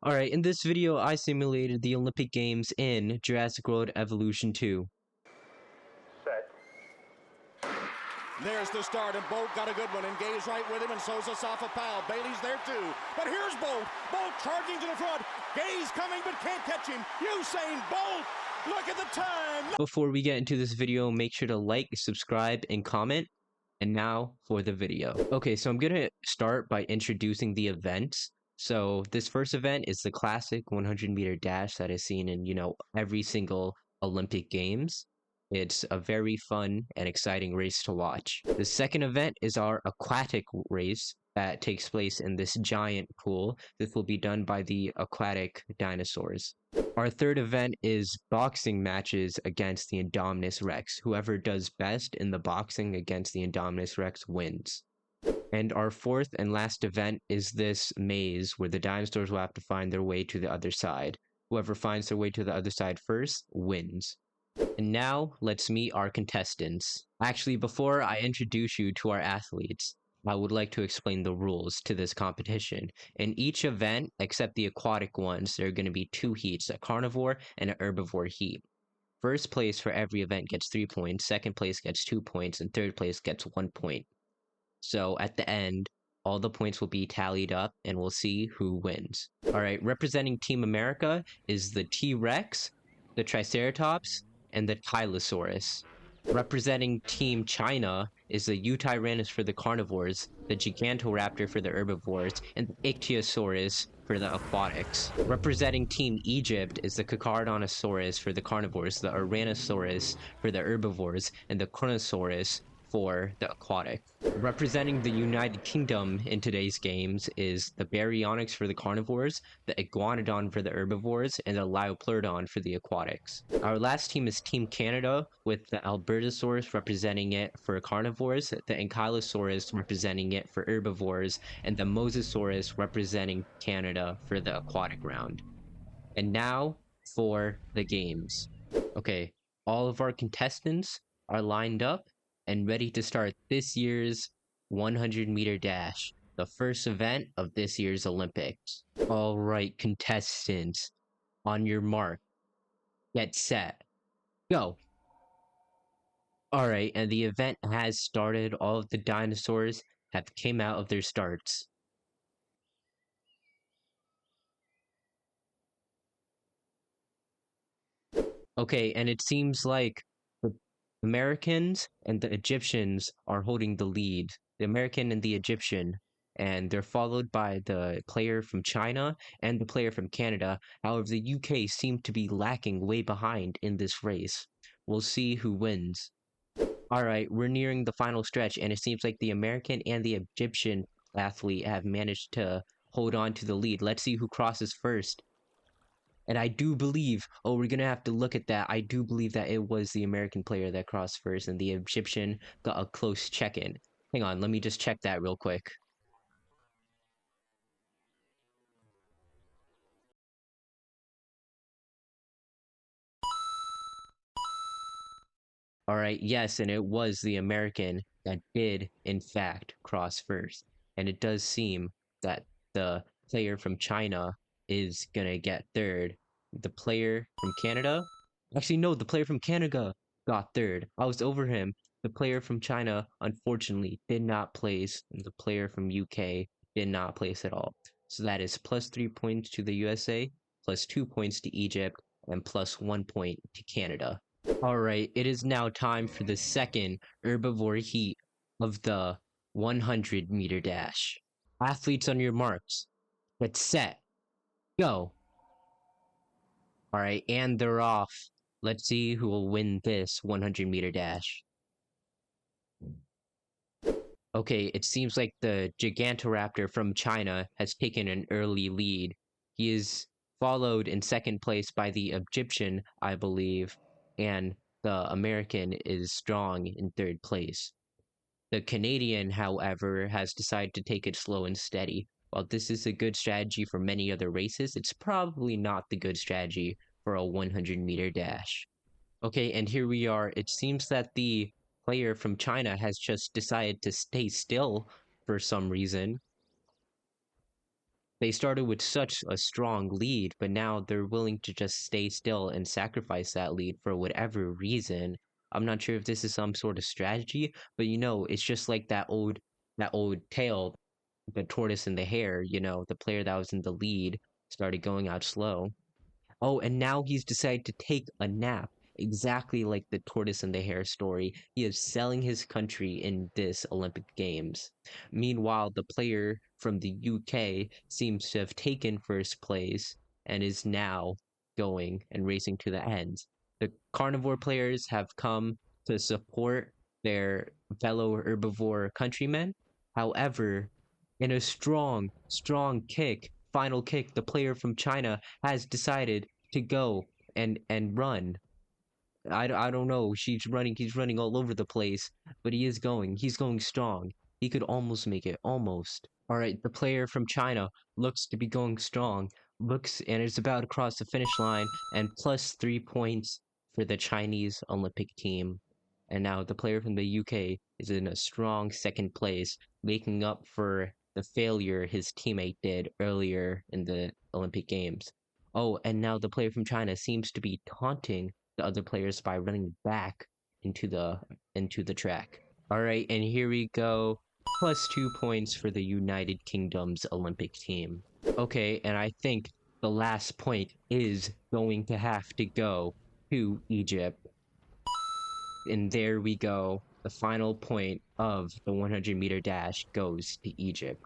Alright, in this video I simulated the Olympic Games in Jurassic World Evolution 2. Set. There's the start, and Bolt got a good one, and Gay's right with him, and so's Asafa Powell. Bailey's there too, but here's Bolt. Bolt charging to the front. Gay's coming, but can't catch him. Usain Bolt, look at the time. Before we get into this video, make sure to like, subscribe, and comment. And now for the video. Okay, so I'm gonna start by introducing the events. So this first event is the classic 100-meter dash that is seen in, every single Olympic Games. It's a very fun and exciting race to watch. The second event is our aquatic race that takes place in this giant pool. This will be done by the aquatic dinosaurs. Our third event is boxing matches against the Indominus Rex. Whoever does best in the boxing against the Indominus Rex wins. And our fourth and last event is this maze where the dinosaurs will have to find their way to the other side. Whoever finds their way to the other side first wins. And now, let's meet our contestants. Actually, before I introduce you to our athletes, I would like to explain the rules to this competition. In each event, except the aquatic ones, there are going to be two heats, a carnivore and an herbivore heat. First place for every event gets 3 points, second place gets 2 points, and third place gets 1 point. So at the end, all the points will be tallied up and we'll see who wins. Alright, representing Team America is the T-Rex, the Triceratops, and the Tylosaurus. Representing Team China is the Eutyrannus for the carnivores, the Gigantoraptor for the herbivores, and the Ichthyosaurus for the aquatics. Representing Team Egypt is the Carcharodontosaurus for the carnivores, the Ouranosaurus for the herbivores, and the Kronosaurus for the aquatic. Representing the United Kingdom in today's games is the Baryonyx for the carnivores, the Iguanodon for the herbivores, and the Liopleurodon for the aquatics. Our last team is Team Canada, with the Albertosaurus representing it for carnivores, the Ankylosaurus representing it for herbivores, and the Mosasaurus representing Canada for the aquatic round. And now for the games. Okay, all of our contestants are lined up and ready to start this year's 100-meter dash, the first event of this year's Olympics. All right, contestants, on your mark, get set, go. All right, and the event has started. All of the dinosaurs have came out of their starts. Okay, and it seems like the Americans and the Egyptians are holding the lead. The American and the Egyptian, and they're followed by the player from China and the player from Canada. However, the UK seem to be lacking way behind in this race. We'll see who wins. Alright, we're nearing the final stretch, and it seems like the American and the Egyptian athlete have managed to hold on to the lead. Let's see who crosses first. And I do believe, we're gonna have to look at that. I do believe that it was the American player that crossed first, and the Egyptian got a close check-in. Hang on, let me just check that real quick. Alright, yes, and it was the American that did, in fact, cross first. And it does seem that the player from China is gonna get third. The player from Canada? Actually, no, the player from Canada got third. I was over him. The player from China, unfortunately, did not place, and the player from UK did not place at all. So that is plus 3 points to the USA, plus 2 points to Egypt, and plus 1 point to Canada. Alright, it is now time for the second herbivore heat of the 100-meter dash. Athletes on your marks. Get set. Go. Alright, and they're off. Let's see who will win this 100-meter dash. Okay, it seems like the Gigantoraptor from China has taken an early lead. He is followed in second place by the Egyptian, I believe, and the American is strong in third place. The Canadian, however, has decided to take it slow and steady. While this is a good strategy for many other races, it's probably not the good strategy for a 100-meter dash. Okay, and here we are. It seems that the player from China has just decided to stay still for some reason. They started with such a strong lead, but now they're willing to just stay still and sacrifice that lead for whatever reason. I'm not sure if this is some sort of strategy, but it's just like that old tale, the tortoise and the hare, the player that was in the lead started going out slow. Oh, and now he's decided to take a nap, exactly like the tortoise and the hare story. He is selling his country in this Olympic Games. Meanwhile, the player from the UK seems to have taken first place and is now going and racing to the end. The carnivore players have come to support their fellow herbivore countrymen. However, in a strong, strong kick, final kick, the player from China has decided to go and run. I don't know. He's running all over the place, but he's going strong. He could almost make it, almost. All right, the player from China looks to be going strong, looks and is about to cross the finish line, and plus 3 points for the Chinese Olympic team. And now the player from the UK is in a strong second place, making up for the failure his teammate did earlier in the Olympic Games. Oh, and now the player from China seems to be taunting the other players by running back into the track. All right, and here we go. Plus 2 points for the United Kingdom's Olympic team. Okay, and I think the last point is going to have to go to Egypt. And there we go. The final point of the 100-meter dash goes to Egypt.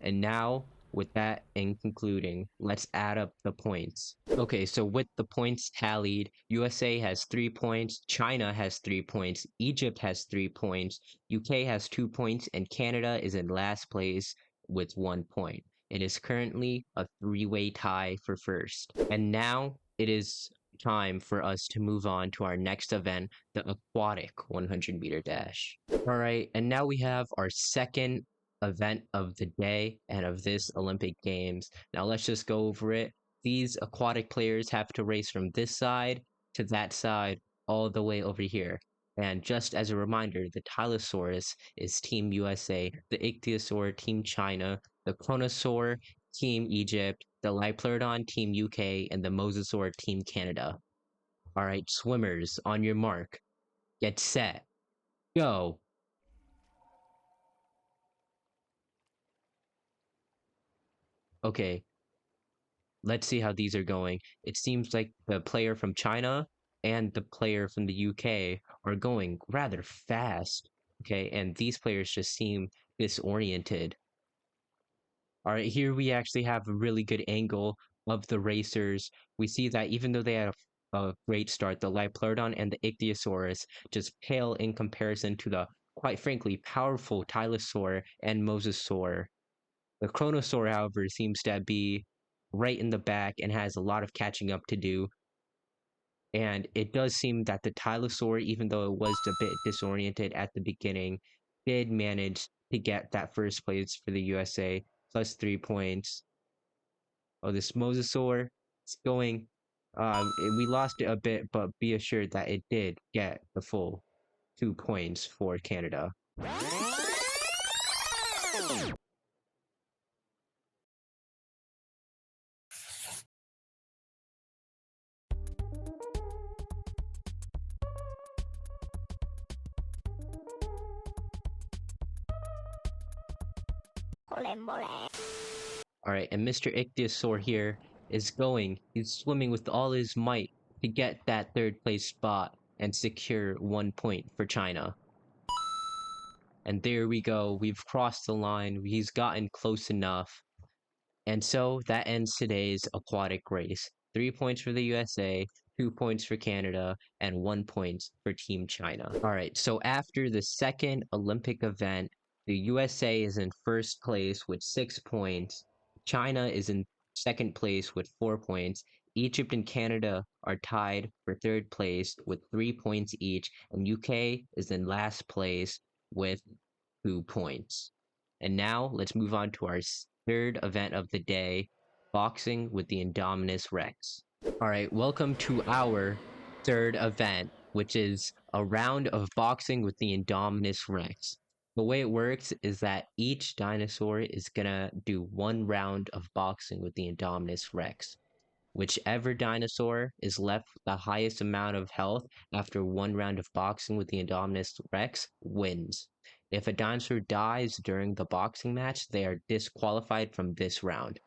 And now, with that in concluding, let's add up the points. Okay, so with the points tallied, USA has 3 points, China has 3 points, Egypt has 3 points, UK has 2 points, and Canada is in last place with 1 point. It is currently a 3-way tie for first. And now it is time for us to move on to our next event, the aquatic 100-meter dash. All right, and now we have our second event of the day and of this Olympic Games. Now let's just go over it. These aquatic players have to race from this side to that side all the way over here. And just as a reminder, the Tylosaurus is Team USA, the Ichthyosaur Team China, the Chronosaur Team Egypt, the Liopleurodon Team UK, and the Mosasaur Team Canada. All right, swimmers, on your mark, get set, go. Okay, let's see how these are going. It seems like the player from China and the player from the UK are going rather fast. Okay, and these players just seem disoriented. All right, here we actually have a really good angle of the racers. We see that even though they had a great start, the Liopleurodon and the Ichthyosaurus just pale in comparison to the, quite frankly, powerful Tylosaur and Mosasaur. The Chronosaur, however, seems to be right in the back and has a lot of catching up to do. And it does seem that the Tylosaur, even though it was a bit disoriented at the beginning, did manage to get that first place for the USA, plus 3 points. Oh, this Mosasaur is going. We lost it a bit, but be assured that it did get the full 2 points for Canada. Alright, and Mr. Ichthyosaur here is going. He's swimming with all his might to get that third place spot and secure 1 point for China. And there we go. We've crossed the line. He's gotten close enough. And so that ends today's aquatic race. 3 points for the USA, 2 points for Canada, and 1 point for Team China. Alright, so after the second Olympic event, the USA is in first place with 6 points. China is in second place with 4 points. Egypt and Canada are tied for third place with 3 points each. And UK is in last place with 2 points. And now let's move on to our third event of the day, boxing with the Indominus Rex. Alright, welcome to our third event, which is a round of boxing with the Indominus Rex. The way it works is that each dinosaur is gonna do one round of boxing with the Indominus Rex. Whichever dinosaur is left with the highest amount of health after one round of boxing with the Indominus Rex wins. If a dinosaur dies during the boxing match, they are disqualified from this round.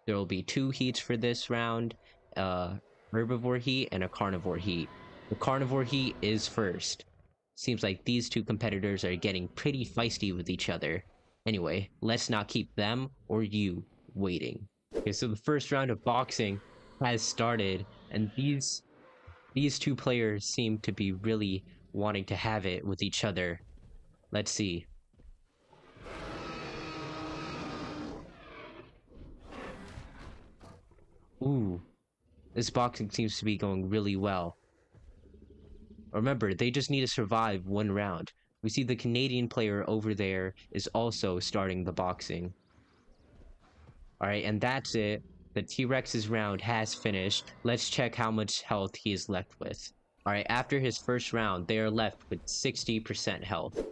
There will be two heats for this round, herbivore heat and a carnivore heat. The carnivore heat is first. Seems like these two competitors are getting pretty feisty with each other. Anyway, let's not keep them or you waiting. Okay, so the first round of boxing has started, and these two players seem to be really wanting to have it with each other. Let's see. Ooh, this boxing seems to be going really well. Remember, they just need to survive one round. We see the Canadian player over there is also starting the boxing. Alright, and that's it. The T-Rex's round has finished. Let's check how much health he is left with. Alright, after his first round, they are left with 60% health.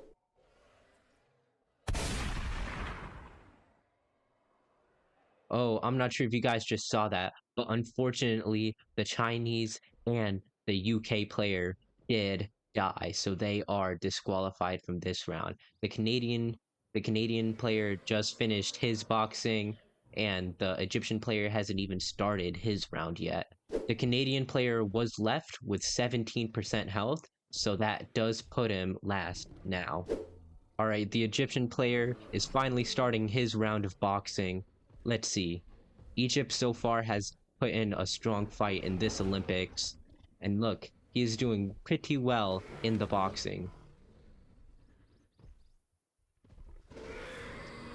Oh, I'm not sure if you guys just saw that, but unfortunately, the Chinese and the UK player did die, so they are disqualified from this round. The Canadian player just finished his boxing, and the Egyptian player hasn't even started his round yet. The Canadian player was left with 17% health, so that does put him last now. Alright, the Egyptian player is finally starting his round of boxing. Let's see. Egypt so far has put in a strong fight in this Olympics. And look, he is doing pretty well in the boxing.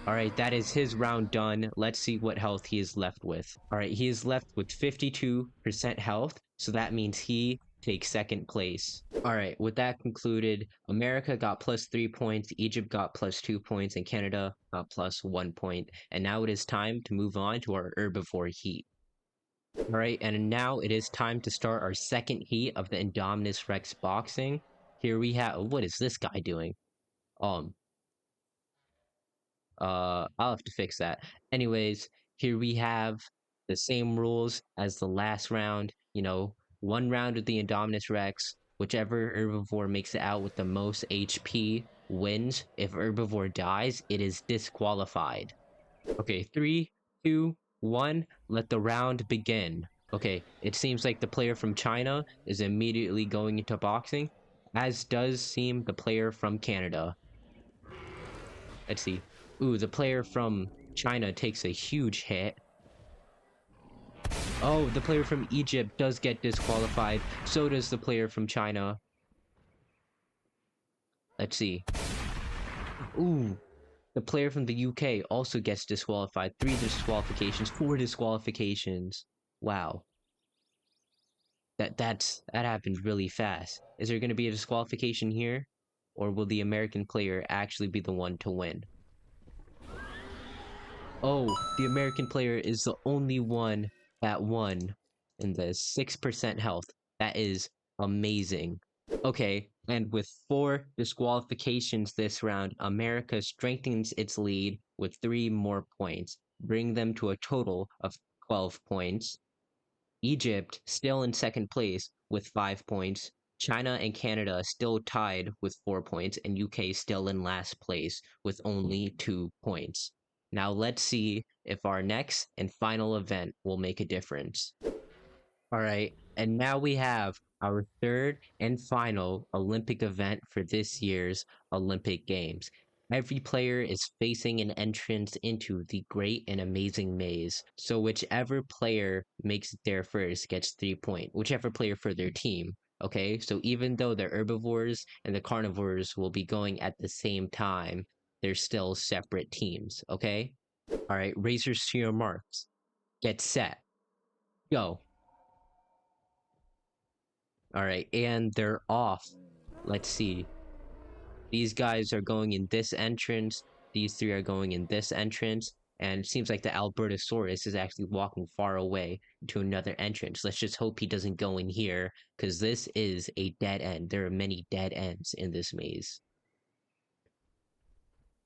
Alright, that is his round done. Let's see what health he is left with. Alright, he is left with 52% health, so that means he takes second place. Alright, with that concluded, America got +3 points, Egypt got +2 points, and Canada got +1 point. And now it is time to move on to our herbivore heat. Alright, and now it is time to start our second heat of the Indominus Rex Boxing. Here we have... What is this guy doing? I'll have to fix that. Anyways, here we have the same rules as the last round. You know, one round with the Indominus Rex. Whichever herbivore makes it out with the most HP wins. If herbivore dies, it is disqualified. Okay, 3, 2, 1, let the round begin. Okay, it seems like the player from China is immediately going into boxing, as does seem the player from Canada. Let's see. Ooh, the player from China takes a huge hit. Oh, the player from Egypt does get disqualified. So does the player from China. Let's see. Ooh, the player from the UK also gets disqualified. 3 disqualifications, 4 disqualifications. Wow. That happened really fast. Is there going to be a disqualification here? Or will the American player actually be the one to win? Oh, the American player is the only one that won in this. 6% health. That is amazing. Okay, and with 4 disqualifications this round, America strengthens its lead with 3 more points, bringing them to a total of 12 points. Egypt still in second place with 5 points. China and Canada still tied with 4 points, and UK still in last place with only 2 points. Now let's see if our next and final event will make a difference. Alright, and now we have our third and final Olympic event for this year's Olympic Games. Every player is facing an entrance into the Great and Amazing Maze, so whichever player makes it there first gets 3 points, whichever player for their team. Okay, so even though the herbivores and the carnivores will be going at the same time, they're still separate teams, okay? Alright, racers to your marks. Get set. Go. Alright, and they're off. Let's see. These guys are going in this entrance. These 3 are going in this entrance. And it seems like the Albertosaurus is actually walking far away to another entrance. Let's just hope he doesn't go in here, because this is a dead end. There are many dead ends in this maze.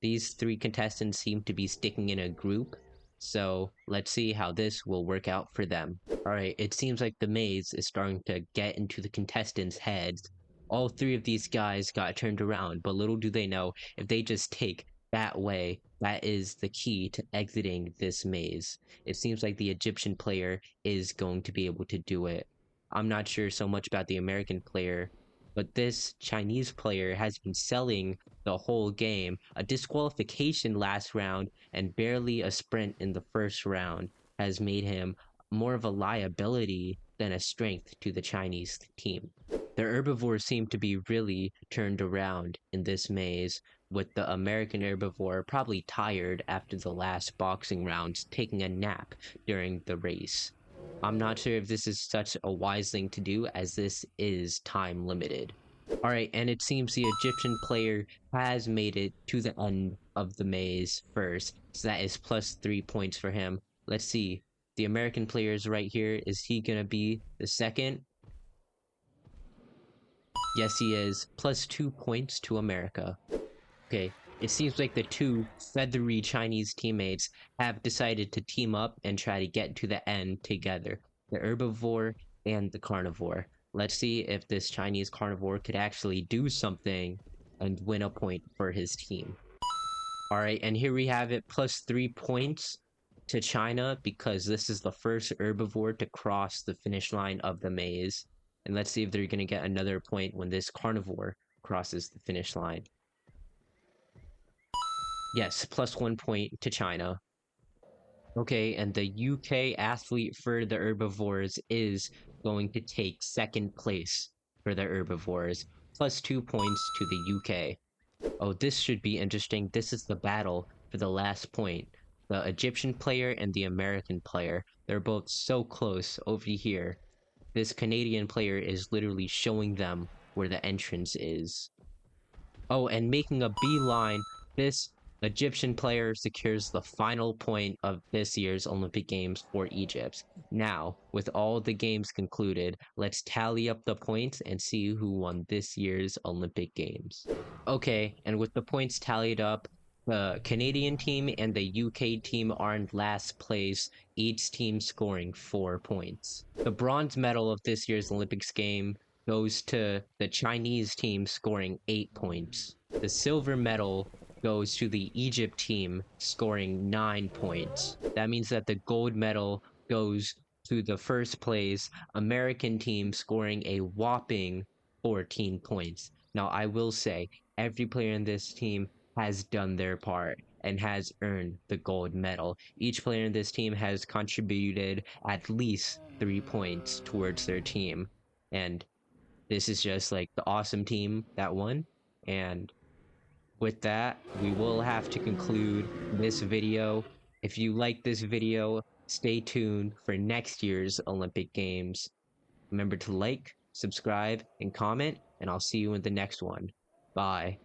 these three contestants seem to be sticking in a group, so let's see how this will work out for them. Alright, it seems like the maze is starting to get into the contestants' heads. All three of these guys got turned around, but little do they know, if they just take that way, that is the key to exiting this maze. It seems like the Egyptian player is going to be able to do it. I'm not sure so much about the American player, but this Chinese player has been selling the whole game. A disqualification last round and barely a sprint in the first round has made him more of a liability than a strength to the Chinese team. The herbivores seem to be really turned around in this maze, with the American herbivore probably tired after the last boxing rounds, taking a nap during the race. I'm not sure if this is such a wise thing to do, as this is time limited. Alright, and it seems the Egyptian player has made it to the end of the maze first, so that is plus 3 points for him. Let's see, the American player is right here. Is he gonna be the second? Yes, he is. Plus 2 points to America. Okay, it seems like the two feathery Chinese teammates have decided to team up and try to get to the end together. The herbivore and the carnivore. Let's see if this Chinese carnivore could actually do something and win a point for his team. Alright, and here we have it, plus 3 points to China, because this is the first herbivore to cross the finish line of the maze. And let's see if they're going to get another point when this carnivore crosses the finish line. Yes, plus 1 point to China. Okay, and the UK athlete for the herbivores is going to take second place for the herbivores. Plus 2 points to the UK. Oh, this should be interesting. This is the battle for the last point. The Egyptian player and the American player. They're both so close over here. This Canadian player is literally showing them where the entrance is. Oh, and making a beeline, this Egyptian player secures the final point of this year's Olympic Games for Egypt. Now, with all the games concluded, let's tally up the points and see who won this year's Olympic Games. Okay, and with the points tallied up, the Canadian team and the UK team are in last place, each team scoring 4 points. The bronze medal of this year's Olympics game goes to the Chinese team, scoring 8 points. The silver medal goes to the Egypt team, scoring 9 points. That means that the gold medal goes to the first place American team, scoring a whopping 14 points. Now, I will say, every player in this team has done their part and has earned the gold medal. Each player in this team has contributed at least 3 points towards their team. And this is just like the awesome team that won. And with that, we will have to conclude this video. If you like this video, stay tuned for next year's Olympic Games. Remember to like, subscribe, and comment, and I'll see you in the next one. Bye.